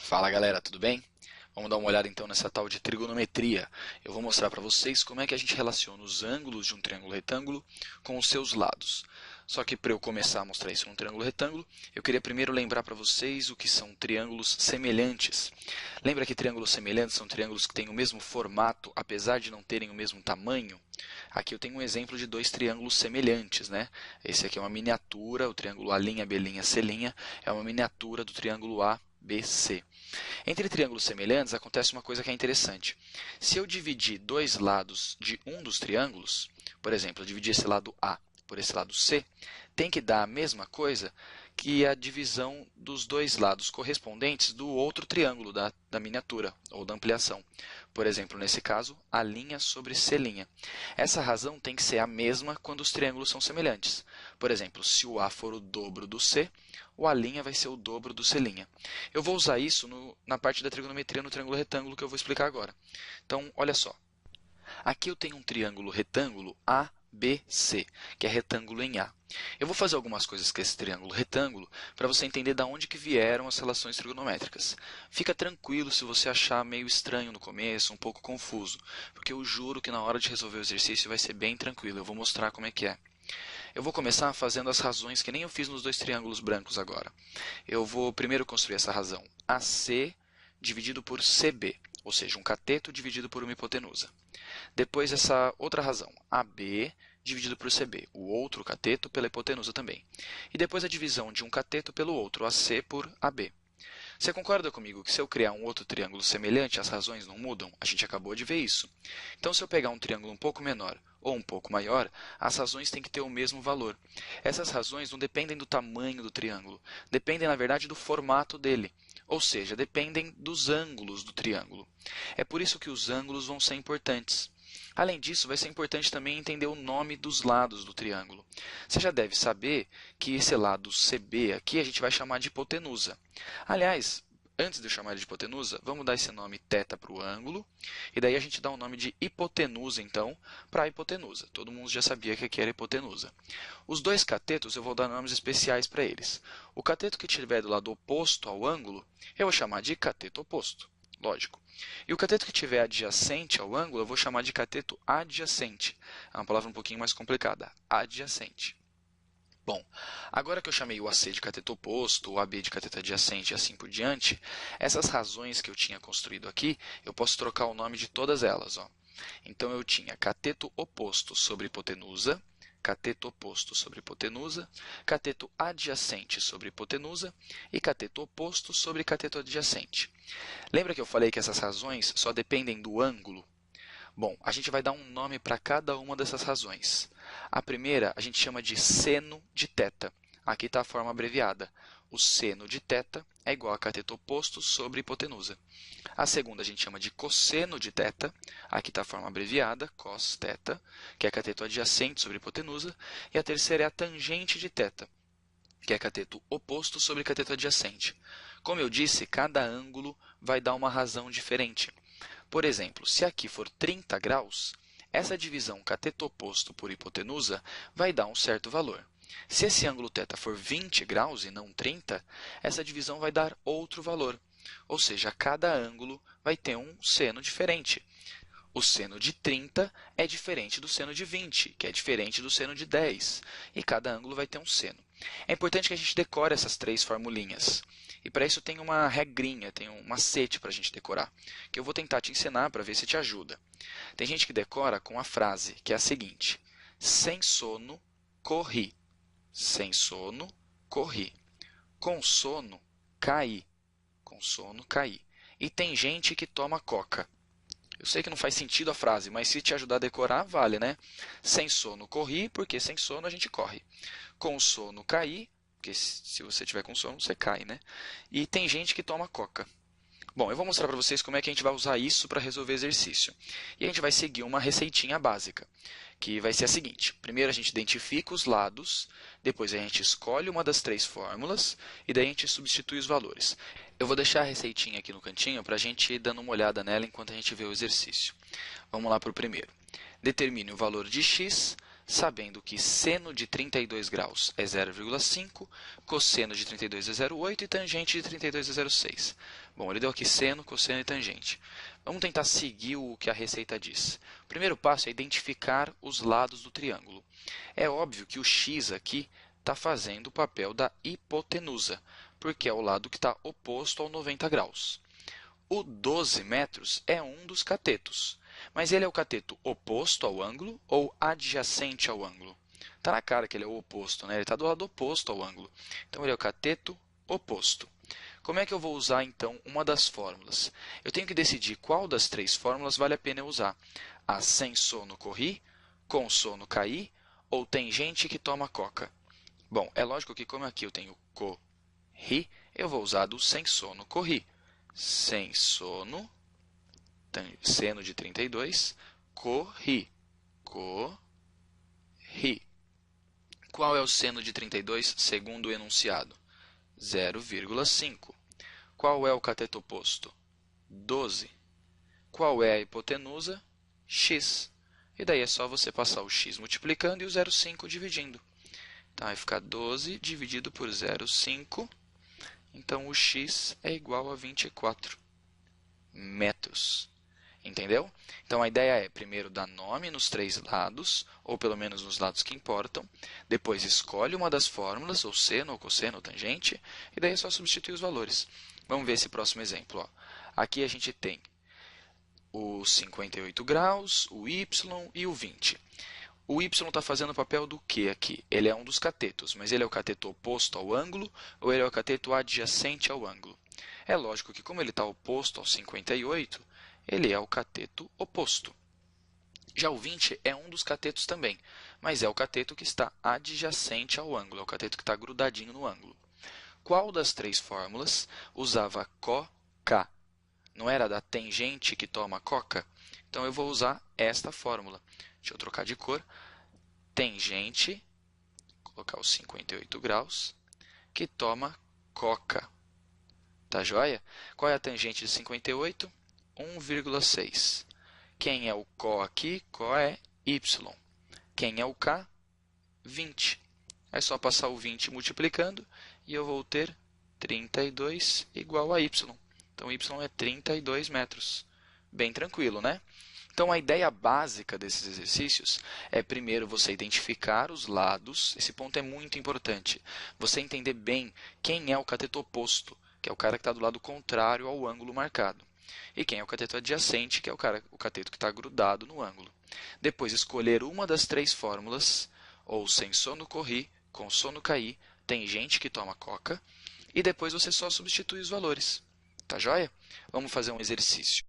Fala galera, tudo bem? Vamos dar uma olhada então nessa tal de trigonometria. Eu vou mostrar para vocês como é que a gente relaciona os ângulos de um triângulo retângulo com os seus lados. Só que para eu começar a mostrar isso num triângulo retângulo, eu queria primeiro lembrar para vocês o que são triângulos semelhantes. Lembra que triângulos semelhantes são triângulos que têm o mesmo formato, apesar de não terem o mesmo tamanho? Aqui eu tenho um exemplo de dois triângulos semelhantes, né? Esse aqui é uma miniatura, o triângulo A', B', C' é uma miniatura do triângulo ABC. Entre triângulos semelhantes acontece uma coisa que é interessante. Se eu dividir dois lados de um dos triângulos, por exemplo, eu dividir esse lado A por esse lado C, tem que dar a mesma coisa que a divisão dos dois lados correspondentes do outro triângulo da miniatura, ou da ampliação. Por exemplo, nesse caso, A' sobre C'. Essa razão tem que ser a mesma quando os triângulos são semelhantes. Por exemplo, se o A for o dobro do C, o A' vai ser o dobro do C'. Eu vou usar isso na parte da trigonometria no triângulo retângulo que eu vou explicar agora. Então, olha só. Aqui eu tenho um triângulo retângulo ABC, que é retângulo em A. Eu vou fazer algumas coisas com esse triângulo retângulo para você entender de onde que vieram as relações trigonométricas. Fica tranquilo se você achar meio estranho no começo, um pouco confuso, porque eu juro que na hora de resolver o exercício vai ser bem tranquilo. Eu vou mostrar como é que é. Eu vou começar fazendo as razões que nem eu fiz nos dois triângulos brancos agora. Eu vou primeiro construir essa razão AC dividido por CB, ou seja, um cateto dividido por uma hipotenusa. Depois essa outra razão, AB dividido por CB, o outro cateto pela hipotenusa também. E depois a divisão de um cateto pelo outro, AC por AB. Você concorda comigo que se eu criar um outro triângulo semelhante, as razões não mudam? A gente acabou de ver isso. Então, se eu pegar um triângulo um pouco menor ou um pouco maior, as razões têm que ter o mesmo valor. Essas razões não dependem do tamanho do triângulo, dependem, na verdade, do formato dele. Ou seja, dependem dos ângulos do triângulo. É por isso que os ângulos vão ser importantes. Além disso, vai ser importante também entender o nome dos lados do triângulo. Você já deve saber que esse lado CB aqui a gente vai chamar de hipotenusa. Aliás, antes de eu chamar de hipotenusa, vamos dar esse nome θ para o ângulo, e daí a gente dá o nome de hipotenusa, então, para a hipotenusa. Todo mundo já sabia que aqui era hipotenusa. Os dois catetos eu vou dar nomes especiais para eles. O cateto que estiver do lado oposto ao ângulo, eu vou chamar de cateto oposto. Lógico. E o cateto que estiver adjacente ao ângulo, eu vou chamar de cateto adjacente. É uma palavra um pouquinho mais complicada. Adjacente. Bom, agora que eu chamei o AC de cateto oposto, o AB de cateto adjacente e assim por diante, essas razões que eu tinha construído aqui, eu posso trocar o nome de todas elas. Ó. Então, eu tinha cateto oposto sobre hipotenusa, cateto oposto sobre hipotenusa, cateto adjacente sobre hipotenusa e cateto oposto sobre cateto adjacente. Lembra que eu falei que essas razões só dependem do ângulo? Bom, a gente vai dar um nome para cada uma dessas razões. A primeira a gente chama de seno de θ. Aqui está a forma abreviada. O seno de θ é igual a cateto oposto sobre hipotenusa. A segunda a gente chama de cosseno de θ. Aqui está a forma abreviada, cos θ, que é cateto adjacente sobre hipotenusa. E a terceira é a tangente de θ, que é cateto oposto sobre cateto adjacente. Como eu disse, cada ângulo vai dar uma razão diferente. Por exemplo, se aqui for 30 graus, essa divisão cateto oposto por hipotenusa vai dar um certo valor. Se esse ângulo θ for 20 graus e não 30, essa divisão vai dar outro valor. Ou seja, cada ângulo vai ter um seno diferente. O seno de 30 é diferente do seno de 20, que é diferente do seno de 10. E cada ângulo vai ter um seno. É importante que a gente decore essas três formulinhas. E para isso tem uma regrinha, tem um macete para a gente decorar, que eu vou tentar te ensinar para ver se te ajuda. Tem gente que decora com a frase, que é a seguinte: sem sono, corri. Sem sono, corri. Com sono, caí. Com sono, caí. E tem gente que toma coca. Eu sei que não faz sentido a frase, mas se te ajudar a decorar, vale, né? Sem sono, corri, porque sem sono a gente corre. Com sono, caí, porque se você tiver com sono, você cai, né? E tem gente que toma coca. Bom, eu vou mostrar para vocês como é que a gente vai usar isso para resolver exercício. E a gente vai seguir uma receitinha básica, que vai ser a seguinte. Primeiro a gente identifica os lados, depois a gente escolhe uma das três fórmulas, e daí a gente substitui os valores. Eu vou deixar a receitinha aqui no cantinho para a gente ir dando uma olhada nela enquanto a gente vê o exercício. Vamos lá para o primeiro. Determine o valor de x sabendo que seno de 32 graus é 0,5, cosseno de 32 é 0,8 e tangente de 32 é 0,6. Bom, ele deu aqui seno, cosseno e tangente. Vamos tentar seguir o que a receita diz. O primeiro passo é identificar os lados do triângulo. É óbvio que o x aqui está fazendo o papel da hipotenusa, porque é o lado que está oposto ao 90 graus. O 12 metros é um dos catetos, mas ele é o cateto oposto ao ângulo ou adjacente ao ângulo? Está na cara que ele é o oposto, né? Ele está do lado oposto ao ângulo. Então, ele é o cateto oposto. Como é que eu vou usar, então, uma das fórmulas? Eu tenho que decidir qual das três fórmulas vale a pena eu usar. A sem sono corri, com sono caí ou tem gente que toma coca? Bom, é lógico que como aqui eu tenho corri, eu vou usar do sem sono corri. Sem sono, seno de 32, corri. Corri. Qual é o seno de 32 segundo o enunciado? 0,5. Qual é o cateto oposto? 12. Qual é a hipotenusa? X. E daí é só você passar o x multiplicando e o 0,5 dividindo. Então, vai ficar 12 dividido por 0,5. Então, o x é igual a 24 metros. Entendeu? Então, a ideia é, primeiro, dar nome nos três lados, ou pelo menos nos lados que importam. Depois, escolhe uma das fórmulas, ou seno, ou cosseno, ou tangente, e daí é só substituir os valores. Vamos ver esse próximo exemplo. Ó. Aqui a gente tem os 58 graus, o y e o 20. O y está fazendo o papel do que aqui? Ele é um dos catetos, mas ele é o cateto oposto ao ângulo ou ele é o cateto adjacente ao ângulo? É lógico que, como ele está oposto ao 58, ele é o cateto oposto. Já o 20 é um dos catetos também, mas é o cateto que está adjacente ao ângulo, é o cateto que está grudadinho no ângulo. Qual das três fórmulas usava coca? Não era da tangente que toma coca? Então, eu vou usar esta fórmula. Deixa eu trocar de cor. Tangente, colocar os 58 graus, que toma coca. Tá joia? Qual é a tangente de 58? 1,6. Quem é o có aqui? Có é y. Quem é o k? 20. É só passar o 20 multiplicando e eu vou ter 32 igual a y. Então, y é 32 metros. Bem tranquilo, né? Então, a ideia básica desses exercícios é, primeiro, você identificar os lados. Esse ponto é muito importante. Você entender bem quem é o cateto oposto, que é o cara que está do lado contrário ao ângulo marcado. E quem é o cateto adjacente, que é o cateto que está grudado no ângulo. Depois, escolher uma das três fórmulas, ou sem sono corri, com sono caí, tem gente que toma coca. E depois você só substitui os valores. Tá joia? Vamos fazer um exercício.